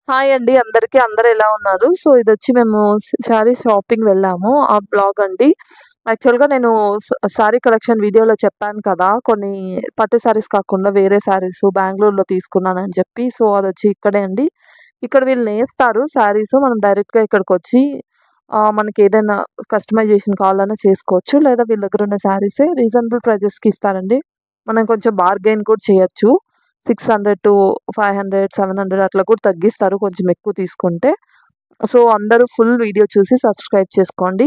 Hi అండి అందరికి. అందరూ ఎలా ఉన్నారు? సో, ఇదొచ్చి మేము శారీ షాపింగ్ వెళ్ళాము. ఆ బ్లాగ్ అండి. యాక్చువల్‌గా నేను శారీ కలెక్షన్ వీడియోలో చెప్పాను కదా! కొన్ని పట్టు శారీస్ కాకుండా వేరే శారీస్ బెంగుళూరులో తీసుకున్నానని చెప్పి. సో, అదొచ్చి ఇక్కడే అండి. ఇక్కడ వీళ్ళు నేస్తారు శారీస్. మనం డైరెక్ట్‌గా ఇక్కడికొచ్చి మనకేదైనా కస్టమైజేషన్ కావాలన్నా చేసుకోవచ్చు. లేదా వీళ్ళ దగ్గర ఉన్న శారీసే రీజనబుల్ ప్రైజెస్‌కి ఇస్తారండి. మనం కొంచెం బార్గెయిన్ కూడా చేయొచ్చు. 600-500, 700 అట్లా కూడా తగ్గిస్తారు కొంచెం ఎక్కువ తీసుకుంటే. సో, అందరూ ఫుల్ వీడియో చూసి సబ్స్క్రైబ్ చేసుకోండి.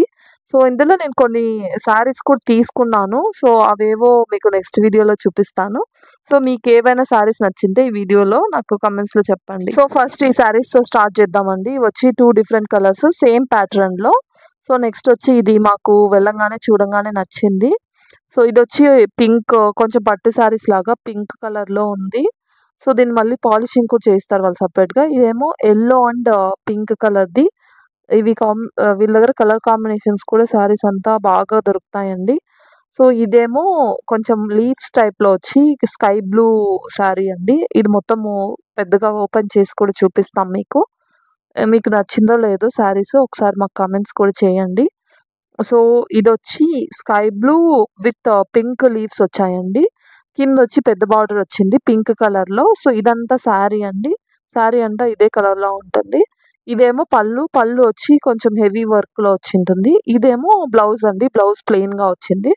సో, ఇందులో నేను కొన్ని శారీస్ కూడా తీసుకున్నాను. సో, అవేవో మీకు నెక్స్ట్ వీడియోలో చూపిస్తాను. సో, మీకేవైనా శారీస్ నచ్చింటే ఈ వీడియోలో నాకు కామెంట్స్‌లో చెప్పండి. సో, ఫస్ట్ ఈ శారీస్‌తో స్టార్ట్ చేద్దామండి. ఇవి వచ్చి 2 డిఫరెంట్ కలర్స్ సేమ్ ప్యాటర్న్‌లో. సో, నెక్స్ట్ వచ్చి ఇది మాకు వెళ్ళంగానే చూడంగానే నచ్చింది. సో, ఇదొచ్చి పింక్ కొంచెం పట్టు శారీస్ లాగా పింక్ కలర్‌లో ఉంది. సో, దీన్ని మళ్ళీ పాలిషింగ్ కూడా చేయిస్తారు వాళ్ళు సెపరేట్‌గా. ఇదేమో యెల్లో అండ్ పింక్ కలర్‌ది. వీళ్ళ దగ్గర కలర్ కాంబినేషన్స్ కూడా శారీస్ అంతా బాగా దొరుకుతాయండి. సో, ఇదేమో కొంచెం లీవ్స్ టైప్‌లో వచ్చి స్కై బ్లూ శారీ అండి. ఇది మొత్తము పెద్దగా ఓపెన్ చేసి కూడా చూపిస్తాం మీకు. మీకు నచ్చిందో లేదో శారీస్ ఒకసారి మాకు కామెంట్స్ కూడా చేయండి. సో, ఇదొచ్చి sky blue with pink leaves వచ్చాయండి. కిందొచ్చి పెద్ద బార్డర్ వచ్చింది పింక్ కలర్‌లో. సో, ఇదంతా శారీ అండి. శారీ అంతా ఇదే కలర్‌లో ఉంటుంది. ఇదేమో పళ్ళు. పళ్ళు వచ్చి కొంచెం హెవీ వర్క్‌లో వచ్చింటుంది. ఇదేమో బ్లౌజ్ అండి. బ్లౌజ్ ప్లెయిన్‌గా వచ్చింది.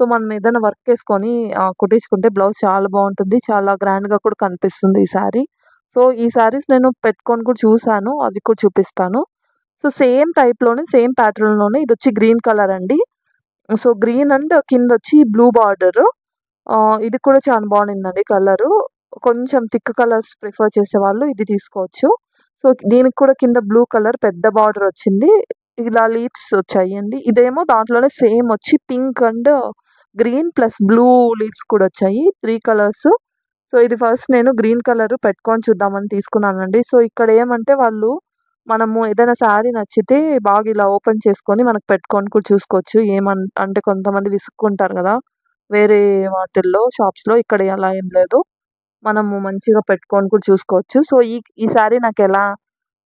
సో, మనం ఏదైనా వర్క్ ఏసుకొని కుట్టించుకుంటే బ్లౌజ్ చాలా బావుంటుంది. చాలా గ్రాండ్‌గా కూడా కనిపిస్తుంది ఈ శారీ. సో, ఈ శారీస్ నేను పెట్టుకొని కూడా చూసాను. అవి కూడా చూపిస్తాను. సో, సేమ్ టైప్‌లోనే సేమ్ ప్యాటర్న్‌లోనే ఇదొచ్చి గ్రీన్ కలర్ అండి. సో, గ్రీన్ అండ్ కిందొచ్చి బ్లూ బార్డరు. ఇది కూడా చాలా బావుండిందండి కలరు. కొంచెం థిక్ కలర్స్ ప్రిఫర్ చేసేవాళ్ళు ఇది తీసుకోవచ్చు. సో, దీనికి కూడా కింద బ్లూ కలర్ పెద్ద బార్డర్ వచ్చింది. ఇలా లీవ్స్ వచ్చాయండి. ఇదేమో దాంట్లోనే సేమ్ వచ్చి pink and green plus blue leaves కూడా వచ్చాయి. 3 కలర్స్. సో, ఇది ఫస్ట్ నేను గ్రీన్ కలర్ పెట్టుకొని చూద్దామని తీసుకున్నానండి. సో, ఇక్కడ ఏమంటే వాళ్ళు మనము ఏదైనా శారీ నచ్చితే బాగా ఇలా ఓపెన్ చేసుకొని మనకు పెట్టుకొని కూడా చూసుకోవచ్చు. అంటే కొంతమంది విసుక్కుంటారు గదా! వేరే వాటిల్లో షాప్స్‌లో. ఇక్కడ అలా ఏం లేదు. మనము మంచిగా పెట్టుకొని కూడా చూసుకోవచ్చు. సో, ఈ శారీ నాకెలా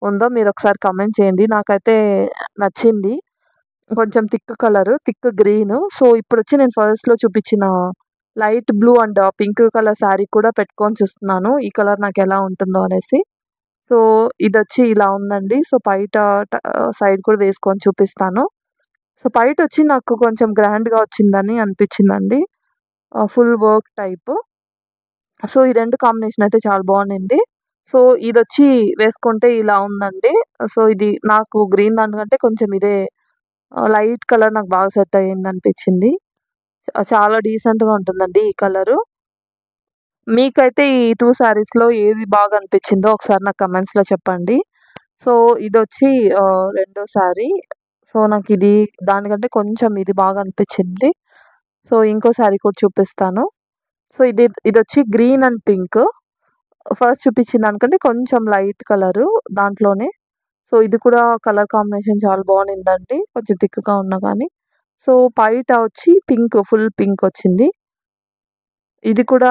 ఉందో మీరొకసారి కామెంట్ చేయండి. నాకైతే నచ్చింది. కొంచెం thick colour, thick green. So, ఇప్పుడొచ్చి నేను ఫస్ట్‌లో చూపిచ్చిన light blue and pink colour sari కూడా పెట్టుకొని చూస్తున్నాను. ఈ కలర్ నాకెలా ఉంటుందో అనేసి. సో, ఇదొచ్చి ఇలా ఉందండి. సో, పైట సైడ్ కూడా వేసుకొని చూపిస్తాను. సో, పైటొచ్చి నాకు కొంచెం గ్రాండ్‌గా వచ్చిందని అనిపిచ్చిందండి. Full work type. సో, ఈ 2 కాంబినేషన్ అయితే చాలా బావుండింది. సో, ఇదొచ్చి వేసుకుంటే ఇలా ఉందండి. సో, ఇది నాకు గ్రీన్ దానికంటే కొంచెం ఇదే లైట్ కలర్ నాకు బాగా సెట్ అయ్యిందనిపిచ్చింది. చాలా డీసెంట్‌గా ఉంటుందండి ఈ కలరు. మీకైతే ఈ 2 శారీస్‌లో ఏది బాగా అనిపిచ్చిందో ఒకసారి నాకు కామెంట్స్‌లో చెప్పండి. సో, ఇదొచ్చి రెండో శారీ. సో, నాకిది దానికంటే కొంచెం ఇది బాగా అనిపిచ్చింది. సో, ఇంకో శారీ కూడా చూపిస్తాను. సో, ఇదొచ్చి గ్రీన్ అండ్ పింక్. ఫస్ట్ చూపిచ్చిన దానికంటే కొంచెం లైట్ కలరు దాంట్లోనే. సో, ఇది కూడా కలర్ కాంబినేషన్ చాలా బావుండిందండి. కొంచెం థిక్‌గా ఉన్నా గానీ. సో, పైట వచ్చి పింక్ ఫుల్ పింకొచ్చింది. ఇది కూడా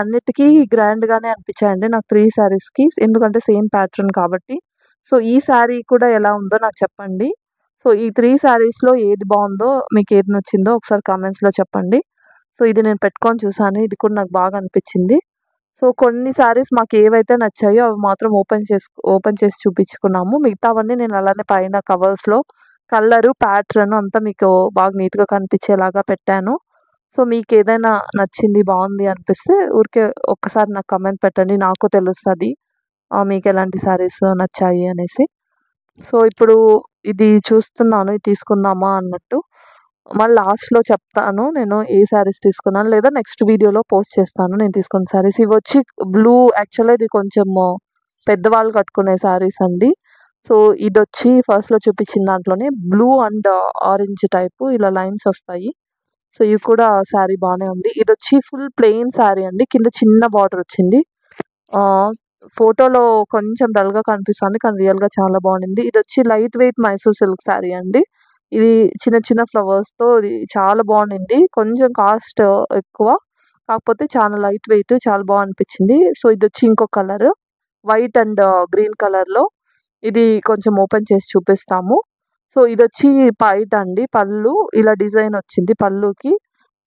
అన్నిటికి గ్రాండ్‌గానే అనిపిచ్చాయండి నాకు 3 శారీస్‌కి. ఎందుకంటే సేమ్ ప్యాటర్న్ కాబట్టి. సో, ఈ శారీ కూడా ఎలా ఉందో నాకు చెప్పండి. సో, ఈ 3 శారీస్‌లో ఏది బావుందో, మీకేది నచ్చిందో ఒకసారి కామెంట్స్‌లో చెప్పండి. సో, ఇది నేను పెట్టుకొని చూసాను. ఇది కూడా నాకు బాగా అనిపిచ్చింది. సో, కొన్ని శారీస్ మాకేవైతే నచ్చాయో అవి మాత్రం ఓపెన్ చేసి చూపించుకున్నాము. మిగతావన్నీ నేను అలానే పైన కవర్స్‌లో కలరు, ప్యాటర్న్ అంతా మీకు బాగా నీట్‌గా కనిపించేలాగా పెట్టాను. సో, మీకేదైనా నచ్చింది, బావుంది అనిపిస్తే ఊరికే ఒక్కసారి నాకు కామెంట్ పెట్టండి. నాకు తెలుస్తది. మీకెలాంటి శారీస్ నచ్చాయి అనేసి. సో, ఇప్పుడు ఇది చూస్తున్నాను. ఇది తీసుకుందామా అన్నట్టు. మళ్ళీ లాస్ట్‌లో చెప్తాను నేను ఏ శారీస్ తీసుకున్నాను. లేదా నెక్స్ట్ వీడియోలో పోస్ట్ చేస్తాను నేను తీసుకున్న శారీస్. ఇవొచ్చి బ్లూ యాక్చువల్‌గా ఇది కొంచెము పెద్దవాళ్ళు కట్టుకునే శారీస్ అండి. సో, ఇదొచ్చి ఫస్ట్‌లో చూపించిన దాంట్లోనే బ్లూ అండ్ ఆరెంజ్ టైపు ఇలా లైన్స్ ఒస్తాయి. సో, ఇవి కూడా శారీ బానే ఉంది. ఇదొచ్చి ఫుల్ ప్లెయిన్ శారీ అండి. కింద చిన్న బార్డర్ వచ్చింది. ఆహ్, ఫోటోలో కొంచెం డల్‌గా కనిపిస్తుంది. కానీ రియల్‌గా చాలా బావుండింది. ఇదొచ్చి light weight Mysore silk sari అండి. ఇది చిన్న చిన్న ఫ్లవర్స్‌తో ఇది చాలా బావుండింది. కొంచెం కాస్ట్ ఎక్కువ. కాకపోతే చాలా లైట్ వెయిట్ చాలా అనిపిచ్చింది. సో, ఇదొచ్చి ఇంకో కలరు. వైట్ అండ్ గ్రీన్ కలర్‌లో ఇది కొంచెం ఓపెన్ చేసి చూపిస్తాము. సో, ఇదొచ్చి పైట అండి. పళ్ళు ఇలా డిజైన్ వచ్చింది పళ్ళుకి.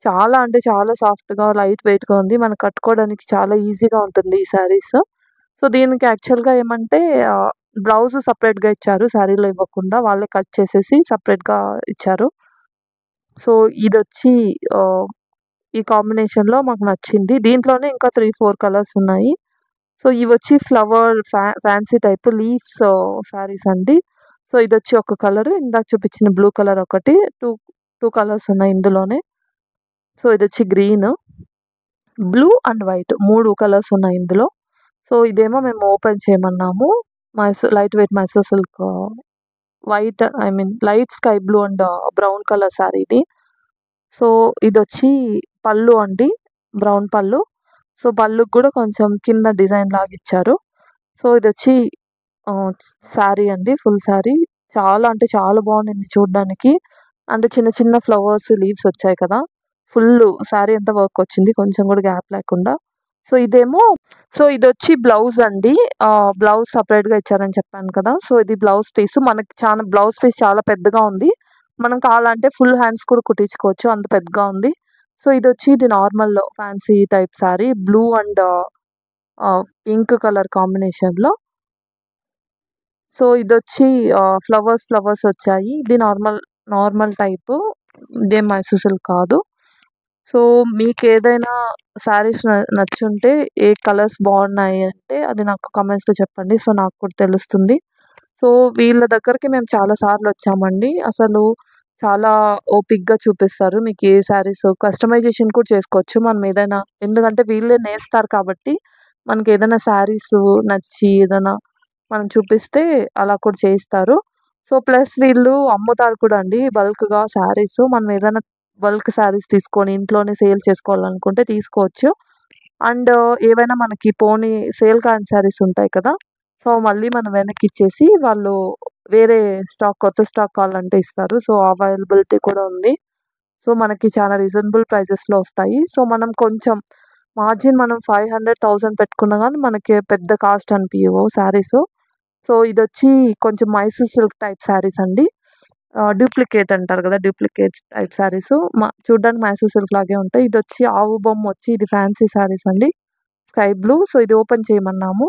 చాలా అంటే చాలా సాఫ్ట్‌గా, లైట్ వెయిట్‌గా ఉంది. మనం కట్టుకోవడానికి చాలా ఈజీగా ఉంటుంది ఈ శారీస్. సో, దీనికి యాక్చువల్‌గా ఏమంటే బ్లౌజ్ సెపరేట్‌గా ఇచ్చారు. శారీలో ఇవ్వకుండా వాళ్ళే కట్ చేసేసి సెపరేట్‌గా ఇచ్చారు. సో, ఇదొచ్చి ఆహ్, ఈ కాంబినేషన్‌లో మాకు నచ్చింది. దీంట్లోనే ఇంకా 3, 4 కలర్స్ ఉన్నాయి. సో, ఇవొచ్చి flower fancy type leaves saris అండి. సో, ఇదొచ్చి ఒక కలర్. ఇందాక చూపించిన బ్లూ కలర్ ఒకటి. 2 కలర్స్ ఉన్నాయి ఇందులోనే. సో, ఇదొచ్చి green, blue and white 3 colours ఉన్నాయి ఇందులో. సో, ఇదేమో మేము ఓపెన్ చేయమన్నాము. Light weight Mysore silk white I mean light sky blue and brown colour sari ఇది. సో, ఇదొచ్చి పళ్ళు అండి. బ్రౌన్ పళ్ళు. సో, పళ్ళుకి గూడా కొంచెం కింద డిజైన్ లాగిచ్చారు. సో, ఇదొచ్చి ఆహ్, శారీ అండి. ఫుల్ శారీ. చాలా అంటే చాలా బాగుండింది చూడ్డానికి. అంటే చిన్న చిన్న ఫ్లవర్స్, లీవ్స్ వచ్చాయి కదా! ఫుల్లు శారీ అంతా వర్క్ వచ్చింది. కొంచెం గూడా గ్యాప్ లేకుండా. సో, ఇదొచ్చి బ్లౌజ్ అండి. బ్లౌజ్ సెపరేట్‌గా ఇచ్చారని చెప్పాను కదా! సో, ఇది బ్లౌజ్ పీస్. మనకి బ్లౌజ్ పీస్ చాలా పెద్దగా ఉంది. మనం కావాలంటే ఫుల్ హ్యాండ్స్ కూడా కుట్టించుకోవచ్చు. అంత పెద్దగా ఉంది. సో, ఇది normal fancy type sari. Blue and pink colour కాంబినేషన్‌లో. సో, ఇదొచ్చి ఫ్లవర్స్ వచ్చాయి. ఇది నార్మల్ టైపు. ఇదేం మైసూర్ సిల్క్ కాదు. సో, మీకేదైనా శారీస్ నచ్చుంటే ఏ కలర్స్ బాగున్నాయి అంటే అది నాకు కామెంట్స్‌లో చెప్పండి. సో, నాకు కూడా తెలుస్తుంది. సో, వీళ్ళ దగ్గరికి మేము చాలా సార్లొచ్చామండి. అసలు చాలా ఓపికగా చూపిస్తారు. మీకు ఏ శారీస్ కస్టమైజేషన్ కూడా చేసుకోవచ్చు. మనం ఏదైనా ఎందుకంటే వీళ్ళే నేస్తారు కాబట్టి మనకేదైనా శారీస్ నచ్చి ఏదైనా మనం చూపిస్తే అలా కూడా చేయిస్తారు. సో, ప్లస్ వీళ్ళు అమ్ముతారు కూడా అండి బల్క్‌గా శారీస్. మనం ఏదైనా బల్క్ శారీస్ తీసుకొని ఇంట్లోనే సేల్ చేసుకోవాలనుకుంటే తీసుకోవచ్చు. అండ్ ఏవైనా మనకి పోనీ సేల్ కాని శారీస్ ఉంటాయి కదా! సో, మళ్ళీ మనం వెనక్కిచ్చేసి వాళ్ళు వేరే కొత్త స్టాక్ కావాలంటే ఇస్తారు. సో, అవైలబిలిటీ కూడా ఉంది. సో, మనకి చాలా రీజనబుల్ ప్రైజెస్‌లో వస్తాయి. సో, మనం కొంచెం మార్జిన్ మనం 500, 1000 పెట్టుకున్నా గానీ మనకి పెద్ద కాస్ట్ అనిపియవు శారీసు. సో, ఇదొచ్చి కొంచెం మైసూర్ సిల్క్ టైప్ శారీస్ అండి. డూప్లికేట్ అంటారు గదా! Duplicate type saris. చూడ్డానికి మైసూర్ సిల్క్ లాగే ఉంటాయి. ఇదొచ్చి ఆవు బొమ్మొచ్చి ఇది ఫ్యాన్సీ శారీస్ అండి. Sky blue. సో, ఇది ఓపెన్ చేయమన్నాము.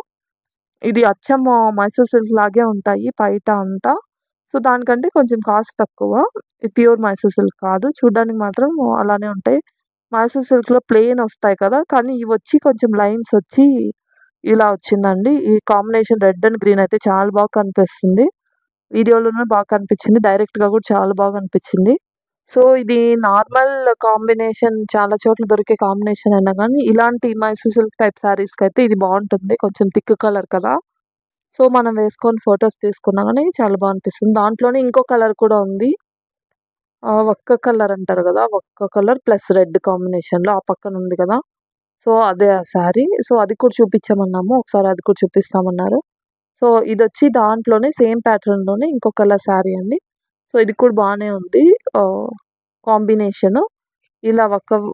ఇది అచ్చం మైసూర్ సిల్క్ లాగే ఉంటాయి పైట అంతా. సో, దానికంటే కొంచెం కాస్ట్ తక్కువ. ఇది ప్యూర్ మైసూర్ సిల్క్ కాదు. చూడ్డానికి మాత్రం అలానే ఉంటాయి. మైసూర్ సిల్క్‌లో ప్లెయిన్ ఒస్తాయి కదా! కానీ ఇవొచ్చి కొంచెం లైన్స్ ఒచ్చి ఇలా వచ్చిందండి. ఈ కాంబినేషన్ రెడ్ అండ్ గ్రీన్ అయితే చాలా బాగా కనిపిస్తుంది. వీడియోలోనే బాగా కనిపించింది. డైరెక్ట్‌గా కూడా చాలా బాగా అనిపించింది. సో, ఇది నార్మల్ కాంబినేషన్ చాలా చోట్ల దొరికే కాంబినేషన్ అయినా గానీ, ఇలాంటి మైసూర్ సిల్క్ టైప్ శారీస్‌కైతే ఇది బావుంటుంది. కొంచెం థిక్ కలర్ కదా! సో, మనం వేసుకొని ఫోటోస్ తీసుకున్నా గానీ చాలా బా అనిపిస్తుంది. దాంట్లోనే ఇంకో కలర్ కూడా ఉంది. వక్క కలర్ అంటారు గదా! వక్క కలర్ ప్లస్ రెడ్ కాంబినేషన్‌లో ఆ పక్కన ఉంది గదా! సో, అదే ఆ శారీ. సో, అది కూడా చూపించమన్నాము. ఒకసారి అది కూడా చూపిస్తామన్నారు. సో, ఇదొచ్చి దాంట్లోనే సేమ్ ప్యాటర్న్‌లోనే ఇంకో కలర్ శారీ అండి. సో, ఇది కూడా బానే ఉంది. ఆహ్, కాంబినేషను. ఇలా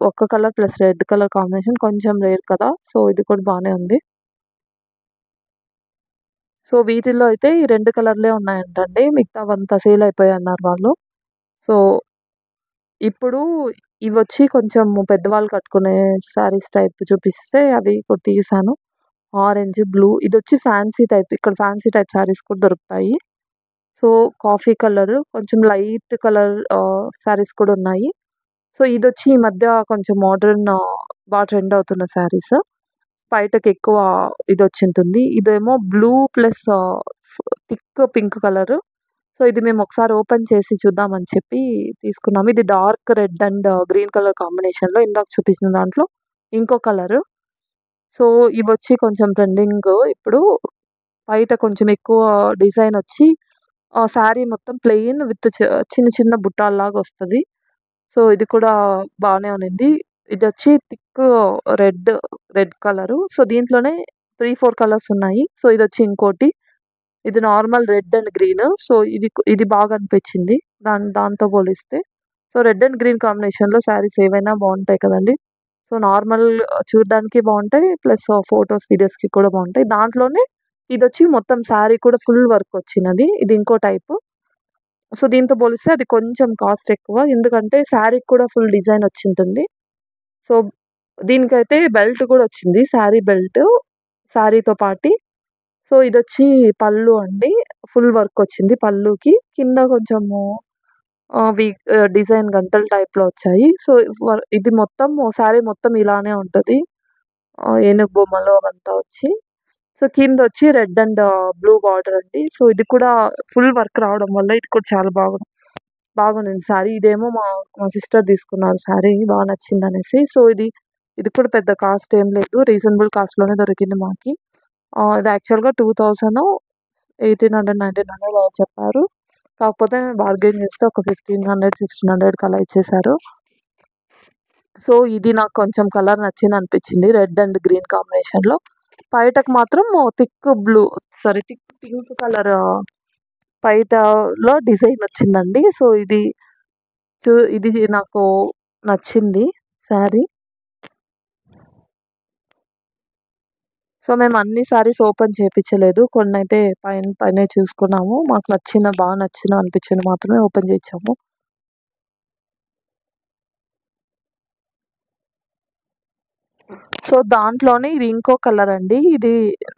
ఒక్క colour plus red colour combination కొంచెం రేర్ కదా! సో, ఇది కూడా బానే ఉంది. సో, వీటిల్లో అయితే ఈ 2 కలర్‌లే ఉన్నాయంటండి. మిగతావంతా సేల్ అయిపోయాయన్నారు వాళ్ళు. సో, ఇప్పుడు ఇవొచ్చి కొంచెం పెద్దవాళ్ళు కట్టుకునే శారీస్ టైప్ చూపిస్తే అవి కూడా తీశాను. ఆరెంజ్, బ్లూ ఇదొచ్చి ఫ్యాన్సీ టైప్. ఇక్కడ ఫ్యాన్సీ టైప్ శారీస్ కూడా దొరుకుతాయి. సో, కాఫీ కలరు, కొంచెం లైట్ కలర్ శారీస్ కూడా ఉన్నాయి. సో, ఇదొచ్చి ఈ మధ్య కొంచెం మోడర్న్ బా ట్రెండ్ అవుతున్న శారీస్. బయటకెక్కువ ఇదొచ్చింటుంది. ఇదేమో blue plus thick pink colour. So, ఇది మేము ఒకసారి ఓపెన్ చేసి చూద్దామని చెప్పి తీసుకున్నాము. ఇది dark red and green colour కాంబినేషన్‌లో ఇందాక చూపించిన దాంట్లో ఇంకో కలరు. సో, ఇవొచ్చి కొంచెం ట్రెండింగ్ ఇప్పుడు. బయట కొంచెం ఎక్కువ డిజైనొచ్చి శారీ మొత్తం ప్లెయిన్ విత్ చిన్న చిన్న బుట్టాల్లాగొస్తది. సో, ఇది కూడా బానే ఉండింది. ఇదొచ్చి థిక్ రెడ్ కలరు. సో, దీంట్లోనే 3, 4 కలర్స్ ఉన్నాయి. సో, ఇదొచ్చి ఇంకోటి. ఇది normal red and green. So, ఇది బాగా అనిపించింది. దాంతో పోలిస్తే. సో, రెడ్ అండ్ గ్రీన్ కాంబినేషన్‌లో శారీస్ ఏవైనా బావుంటాయి కదండీ! సో, నార్మల్ చూడ్డానికి బావుంటాయి. ప్లస్ ఫోటోస్, వీడియోస్‌కి కూడా బావుంటాయి. దాంట్లోనే ఇదొచ్చి మొత్తం శారీ కూడా ఫుల్ వర్క్ వచ్చినది. ఇది ఇంకో టైపు. సో, దీంతో పోలిస్తే అది కొంచెం కాస్ట్ ఎక్కువ. ఎందుకంటే శారీకి కూడా ఫుల్ డిజైన్ వచ్చింటుంది. సో, దీనికైతే బెల్ట్ కూడా వచ్చింది. శారీ బెల్ట్ శారీతో పాటి. సో, ఇదొచ్చి పళ్ళు అండి. ఫుల్ వర్క్ వచ్చింది పళ్ళుకి. కింద కొంచెము డిజైన్ గంటలు టైప్‌లో వచ్చాయి. సో, ఇది మొత్తం శారీ మొత్తం ఇలానే ఉంటది. ఏనుగు బొమ్మలు అవంతా వచ్చి. సో, కిందొచ్చి రెడ్ అండ్ బ్లూ బార్డర్ అండి. సో, ఇది కూడా ఫుల్ వర్క్ రావడం వల్ల ఇది కూడా చాలా బాగుండింది శారీ. ఇదేమో మా మా సిస్టర్ తీసుకున్నారు శారీ నచ్చిందనేసి. సో, ఇది కూడా పెద్ద కాస్ట్ ఏం లేదు. రీజనబుల్ కాస్ట్‌లోనే దొరికింది మాకి. ఇది యాక్చువల్‌గా 2000 1800, 1900 అలా చెప్పారు. కాకపోతే బార్గెయిన్ చేస్తే ఒక 1500, 1600కి అలా ఇచ్చేశారు. సో, ఇది నాకు కొంచెం కలర్ నచ్చిందనిపించింది. రెడ్ అండ్ గ్రీన్ కాంబినేషన్‌లో. పైటకి మాత్రం థిక్ పింక్ కలర్ పైటలో డిజైన్ వచ్చిందండి. సో, ఇది నాకు నచ్చింది శారీ. సో, మేము అన్ని శారీస్ ఓపెన్ చేపిచ్చలేదు. కొన్నైతే పైనే చూసుకున్నాము. మాకు నచ్చిన అనిపించింది మాత్రమే ఓపెన్ చేయించాము. సో, దాంట్లోనే ఇది ఇంకో కలర్ అండి. ఇది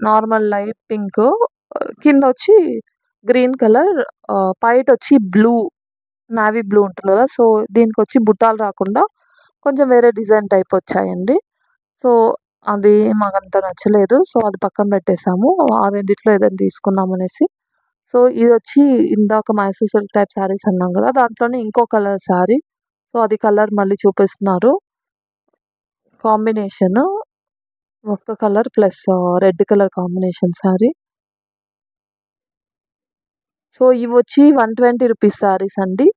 నార్మల్ లైట్ పింకు. కిందొచ్చి గ్రీన్ కలర్, పైటొచ్చి నావీ బ్లూ ఉంటుంది కదా! సో, దీనికొచ్చి బుట్టాలు రాకుండా కొంచెం వేరే డిజైన్ టైప్ వచ్చాయండి. సో, అది మాకంత నచ్చలేదు. సో, అది పక్కన పెట్టేసాము. ఆ రెండిట్లో ఏదైనా తీసుకుందామనేసి. సో, ఇదొచ్చి ఇందాక మైసూర్ సిల్క్ టైప్ శారీస్ అన్నాం కదా! దాంట్లోనే ఇంకో కలర్ శారీ. సో, అది కలర్ మళ్ళీ చూపిస్తున్నారు. కాంబినేషను ఒక్క colour plus red colour combination sari. So, ఇవొచ్చి 120 రూపీస్ శారీస్ అండి.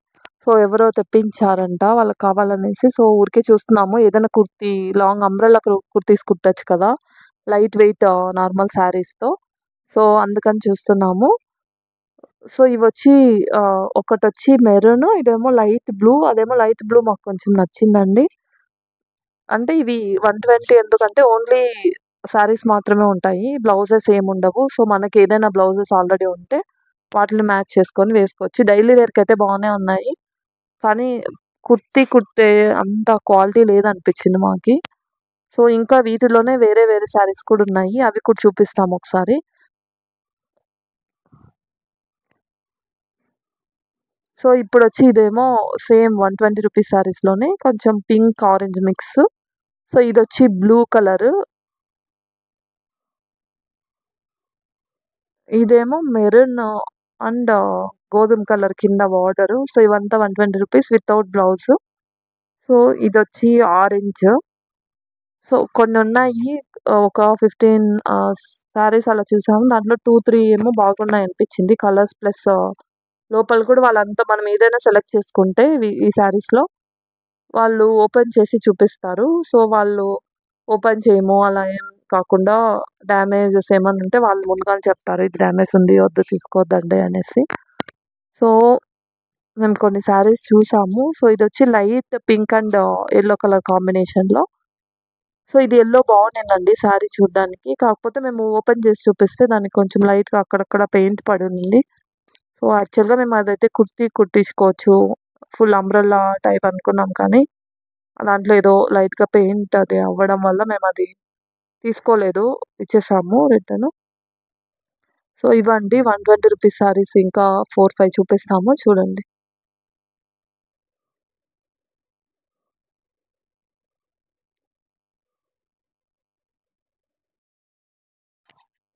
సో, ఎవరో తెప్పించారంట వాళ్ళకి కావాలనేసి. సో, ఊరికే చూస్తున్నాము. ఏదైనా లాంగ్ అంబ్రెల్లా కుర్తీస్ కుట్టొచ్చు కదా! లైట్ వెయిట్ నార్మల్ శారీస్‌తో. సో, అందుకని చూస్తున్నాము. సో, ఇవొచ్చి ఒకటొచ్చి మెరూను, ఇదేమో లైట్ బ్లూ. అదేమో లైట్ బ్లూ మాకు కొంచెం నచ్చిందండి. అంటే ఇవి 120 ఎందుకంటే ఓన్లీ శారీస్ మాత్రమే ఉంటాయి. బ్లౌజెస్ ఏముండవు. సో, మనకేదైనా బ్లౌజెస్ ఆల్రెడీ ఉంటే వాటిని మ్యాచ్ చేసుకొని వేసుకోవచ్చు. డైలీ వేర్‌కయితే బానే ఉన్నాయి. కానీ కుట్టే అంత క్వాలిటీ లేదనిపించింది మాకి. సో, ఇంకా వీటిలోనే వేరే వేరే శారీస్ కూడా ఉన్నాయి. అవి కూడా చూపిస్తాము ఒకసారి. సో, ఇప్పుడొచ్చి ఇదేమో సేమ్ 120 రూపీస్ శారీస్‌లోనే కొంచెం పింక్, ఆరెంజ్ మిక్స్. సో, ఇదొచ్చి బ్లూ కలరు. ఇదేమో మెరూన్ అండ్ గోధుమ కలర్ కింద బార్డరు. సో, ఇవంతా 120 రూపీస్ వితౌట్ బ్లౌజు. సో, ఇదొచ్చి ఆరెంజ్. సో, కొన్నున్నాయి. ఒక 15 శారీస్ అలా చూసాము. దాంట్లో 2, 3 ఏమో బాగున్నాయనిపించింది. కలర్స్ ప్లస్ లోపల కూడా వాళ్ళంతా మనం ఏదైనా సెలెక్ట్ చేసుకుంటే ఈ శారీస్‌లో వాళ్ళు ఓపెన్ చేసి చూపిస్తారు. సో, వాళ్ళు ఓపెన్ చేయము అలా ఏం కాకుండా డ్యామేజెస్ ఏమన్నా ఉంటే వాళ్ళు ముందుగానే చెప్తారు. ఇది డ్యామేజ్ ఉంది. వద్దు తీసుకోవద్దండి అనేసి. సో, మేము కొన్ని శారీస్ చూసాము. సో, ఇదొచ్చి light pink and yellow colour కాంబినేషన్‌లో. సో, ఇది యెల్లో బాగుండిందండి శారీ చూడ్డానికి. కాకపోతే మేము ఓపెన్ చేసి చూపిస్తే దానికి కొంచెం లైట్‌గా అక్కడక్కడ పెయింట్ పడుంది. సో, యాక్చువల్‌గా మేము అదైతే కుట్టించుకోవచ్చు. ఫుల్ అంబ్రెల్లా టైప్ అనుకున్నాం కానీ, దాంట్లో ఏదో లైట్‌గా పెయింట్ అది అవ్వడం వల్ల మేమది తీసుకోలేదు. ఇచ్చేసాము రిటర్ను. సో, ఇవండి 120 రూపీస్ శారీస్ ఇంకా 4, 5 చూపిస్తాము చూడండి.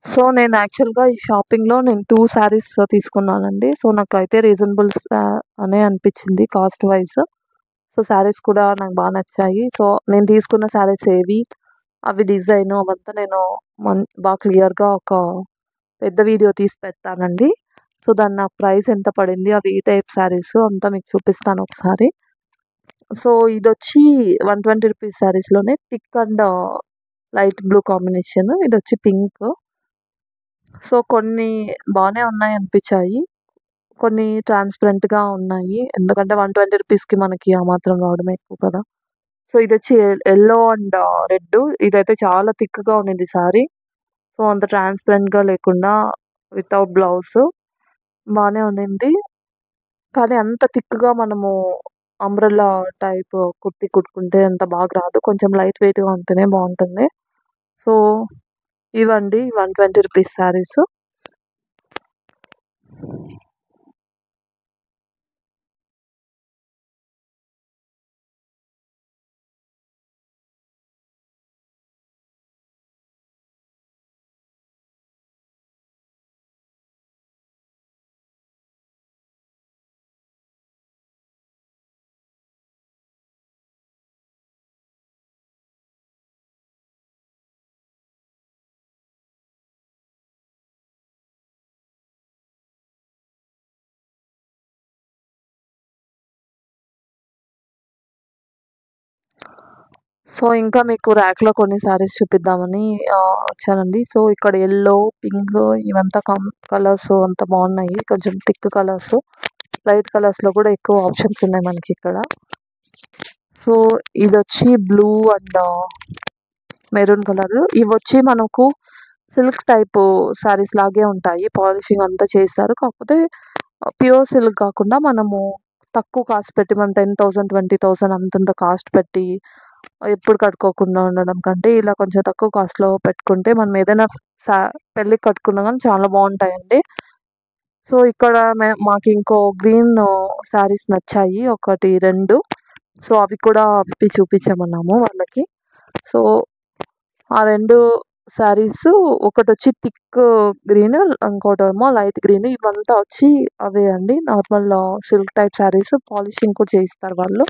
సో, నేను యాక్చువల్‌గా ఈ షాపింగ్‌లో 2 శారీస్ తీసుకున్నానండి. సో, నాకైతే అనే అనిపించింది కాస్ట్ వైస్. సో, శారీస్ కూడా నాకు నచ్చాయి. సో, నేను తీసుకున్న శారీస్ అవి డిజైను అవంతా నేను క్లియర్‌గా ఒక పెద్ద వీడియో తీసి పెడతానండి. సో, నా ప్రైస్ ఎంత పడింది, అవి ఏ టైప్ శారీస్ అంతా మీకు చూపిస్తాను ఒకసారి. సో, ఇదొచ్చి 120 రూపీస్ శారీస్‌లోనే thick and light blue combination. ఇదొచ్చి పింక్. సో, కొన్ని బానే ఉన్నాయనిపిచ్చాయి. కొన్ని ట్రాన్స్‌పరెంట్‌గా ఉన్నాయి. ఎందుకంటే 120 రూపీస్‌కి మనకి ఆ మాత్రం రావడమే ఎక్కువ కదా! సో, ఇదొచ్చి యెల్లో అండ్ రెడ్. ఇదైతే చాలా థిక్‌గా ఉండింది శారీ. సో, సో అంత ట్రాన్స్పరెంట్గా లేకుండా వితౌట్ బ్లౌజ్ బాగానే ఉండింది. కానీ అంత థిక్గా మనము అంబ్రెల్లా టైప్ కుర్తి కుట్టుకుంటే అంత బాగా రాదు. కొంచెం లైట్ వెయిట్గా ఉంటేనే బాగుంటుంది. సో ఇవండి 120 రూపీస్ శారీస్. సో ఇంకా మీకు ర్యాక్లో కొన్ని శారీస్ చూపిద్దామని వచ్చానండి. సో ఇక్కడ ఎల్లో, పింక్ ఇవంతా కలర్స్ అంతా బాగున్నాయి. కొంచెం థిక్ కలర్స్, లైట్ కలర్స్లో కూడా ఎక్కువ ఆప్షన్స్ ఉన్నాయి మనకి ఇక్కడ. సో ఇది వచ్చి బ్లూ అండ్ మెరూన్ కలర్. ఇవి వచ్చి మనకు సిల్క్ టైప్ శారీస్ లాగే ఉంటాయి. పాలిషింగ్ అంతా చేస్తారు. కాకపోతే ప్యూర్ సిల్క్ కాకుండా మనము తక్కువ కాస్ట్ పెట్టి, మనం 10,000 20,000 అంతంత కాస్ట్ పెట్టి ఎప్పుడు కట్టుకోకుండా ఉండడం కంటే ఇలా కొంచెం తక్కువ కాస్ట్లో పెట్టుకుంటే మనం ఏదైనా పెళ్ళికి కట్టుకున్నా కానీ చాలా బాగుంటాయండి. సో ఇక్కడ మాకు ఇంకో గ్రీన్ శారీస్ నచ్చాయి, 1 2. సో అవి కూడా విప్పి చూపించామన్నాము వాళ్ళకి. సో ఆ 2 శారీస్, ఒకటి వచ్చి థిక్ గ్రీన్, ఇంకోటేమో లైట్ గ్రీన్. ఇవంతా వచ్చి అవే అండి, normal silk type saris. Polishing కూడా చేయిస్తారు వాళ్ళు.